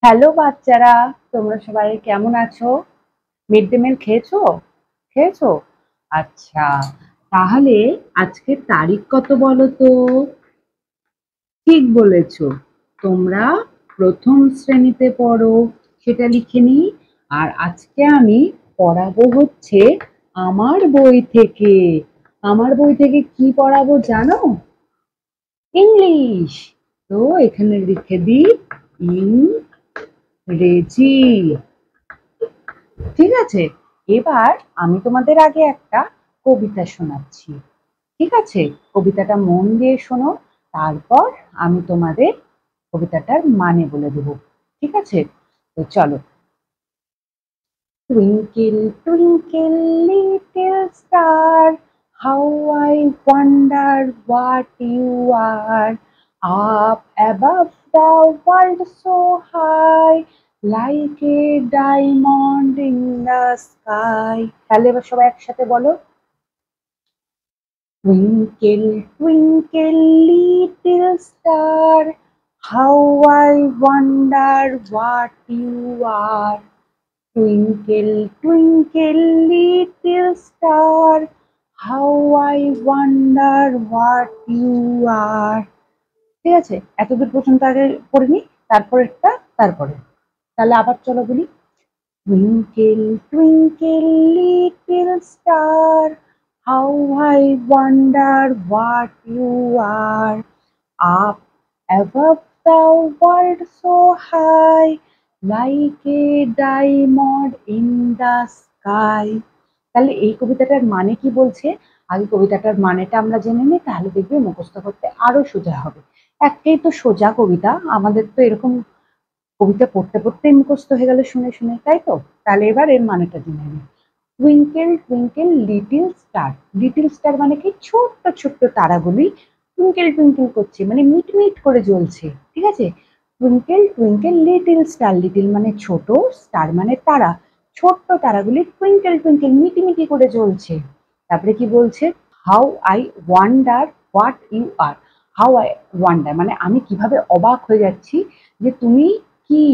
Hello বাচ্চারা, তোমরা সবাই কেমন আছো? মিড ডে মিল খেয়েছো? খেয়েছো? আচ্ছা, তাহলে আজকের তারিখ কত বলো তো? ঠিক বলেছো, তোমরা প্রথম শ্রেণীতে পড়ো, সেটা লিখে নিই। আর আজকে আমি পড়াবো হচ্ছে আমার বই থেকে। আমার বই থেকে কি পড়াবো জানো? ইংলিশ। তো এখানে লিখে দিই ইংরেজি। ঠিক আছে, এবার আমি তোমাদের আগে একটা কবিতা শোনাচ্ছি। ঠিক আছে, কবিতাটা মন দিয়ে শোনো, তারপর আমি তোমাদের কবিতাটার মানে বলে দেবো। ঠিক আছে, তো চলো। Twinkle, twinkle, little star, how I wonder what you are. Up above the world so high, like a diamond in the sky. তাহলে এবার সবাই একসাথে বলো, Twinkle, twinkle, little star, how I wonder what you are. Twinkle, twinkle, little star, how I wonder what you are. ঠিক আছে, এতদূর পর্যন্ত আগে পড়ে নি, তারপরেরটা তারপরে। তাহলে আবার চলো বলি, Twinkle, twinkle, little star, how I wonder what you are. Up above the world so high, like a diamond in the sky. তাহলে এই কবিতাটার মানে কি বলছে? আগে কবিতাটার মানেটা আমরা জেনে নিই, তাহলে দেখবে মুখস্থ করতে আরো সোজা হবে। একটাই তো সোজা কবিতা, আমাদের তো এরকম কবিতা পড়তে পড়তেই মুখস্থ হয়ে গেল শুনে শুনে, তাই তো? তাহলে এবার এর মানেটা জেনে নিই। Twinkle twinkle little star. Little star মানে কি? ছোট্ট ছোট্ট তারাগুলি টুইঙ্কেল টুইঙ্কেল করছে, মানে মিটমিট করে জ্বলছে। ঠিক আছে, twinkle twinkle little star. Little মানে ছোট, স্টার মানে তারা। ছোট্ট তারাগুলি টুইঙ্কেল টুইঙ্কেল মিটিমিটি করে জ্বলছে। তারপরে কি বলছে? How I wonder what you are. How I wonder মানে আমি কিভাবে অবাক হয়ে যাচ্ছি যে তুমি কি,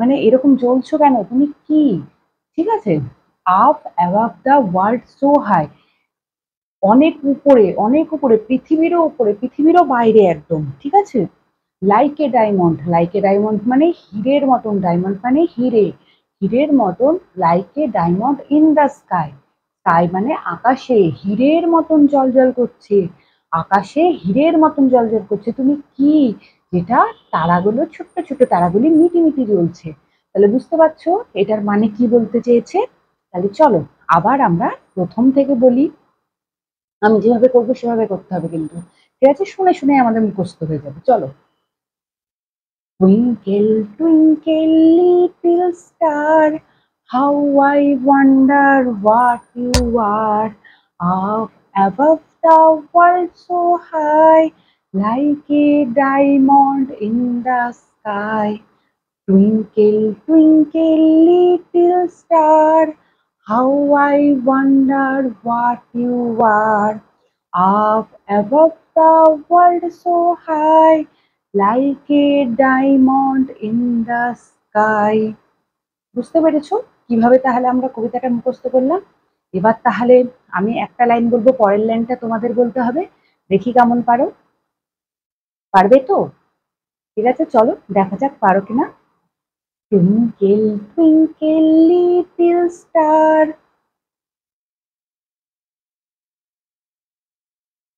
মানে এরকম জ্বলছো কেন, তুমি কি। ঠিক আছে, up above the world so high, অনেক উপরে, অনেক উপরে, পৃথিবীরও উপরে, পৃথিবীরও বাইরে একদম। ঠিক আছে, like a diamond. Like a diamond মানে হিরের মতন, ডায়মন্ড মানে হিরে, হিরের মতন। Like a diamond in the sky. Sky মানে আকাশে, হিরের মতন জলজল করছে, আকাশে হিরের মতন জলজল করছে। তুমি কি, যেটা তারাগুলো, ছোট্ট ছোট্ট তারাগুলি মিটিমিটি জ্বলছে। তাহলে বুঝতে পারছো এটার মানে কি বলতে চেয়েছে? তাহলে চলো আবার আমরা প্রথম থেকে বলি। আমি যেভাবে করবো সেভাবে করতে হবে কিন্তু, ঠিক আছে? শুনে শুনে আমাদের মুখস্থ হয়ে যাবে। চলো, Twinkle, twinkle, little star, how I wonder what you are. Up above the world so high, like a diamond in the sky. Twinkle, twinkle, little star, how I wonder what you are. Up above the world so high, like a diamond in the sky. বুঝতে পেরেছো কিভাবে তাহলে আমরা কবিতাটা মুখস্থ করলাম? এবার তাহলে আমি একটা লাইন বলবো, পরের লাইনটা তোমাদের বলতে হবে। দেখি কেমন পারো, পারবে তো? ঠিক আছে, চলো দেখা যাক পারো কিনা। Twinkle, twinkle, little star,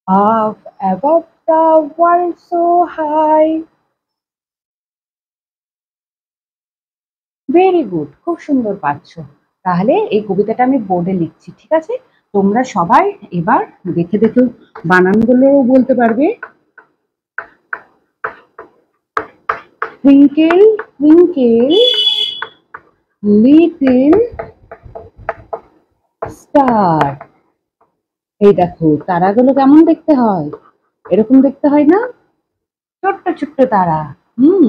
up above the world so high. Very good, খুব সুন্দর পারছো। তাহলে এই কবিতাটা আমি বোর্ডে লিখছি, ঠিক আছে? তোমরা সবাই এবার দেখে দেখে বানানগুলোও বলতে পারবে। Twinkle twinkle little star. এই দেখো তারাগুলো কেমন দেখতে হয়, এরকম দেখতে হয় না? ছোট্ট ছোট্ট তারা। Hmm,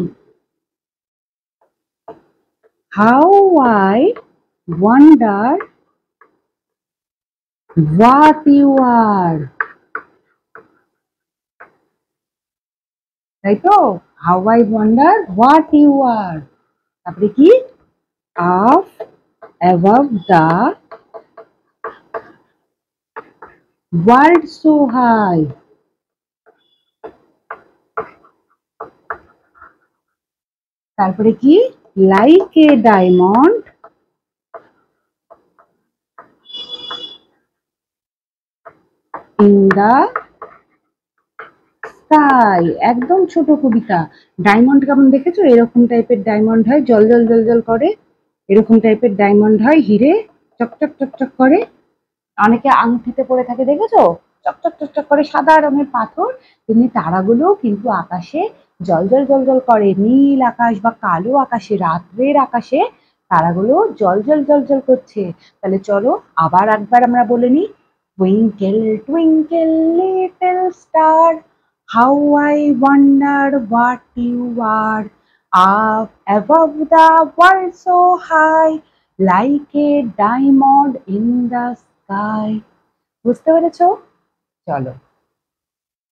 how I wonder what you are. তাই তো, how I wonder what you are. তারপরে কি up above the world so high, তারপরে কি like a diamond in the sky। একদম ছোট কবিতা। ডায়মন্ড কেমন দেখেছো? এরকম টাইপের ডায়মন্ড হয়, জল জল জল জল করে, এরকম টাইপের ডায়মন্ড হয়, হিরে চকচক চকচক করে, অনেকে আংটিতে পরে থাকে দেখেছো, চকচক চকচক করে, সাদা রঙের পাথর। তেমনি তারাগুলো কিন্তু আকাশে জল জল জল জল করে, নীল আকাশ বা কালো আকাশে, রাত্রের আকাশে তারাগুলো জল জল জল জল করছে। তাহলে চলো আবার একবার আমরা বলে নিই, twinkle twinkle little star, how I wonder what you are, up above the world so high, like a diamond in the sky। বুঝতে পেরেছো? চলো।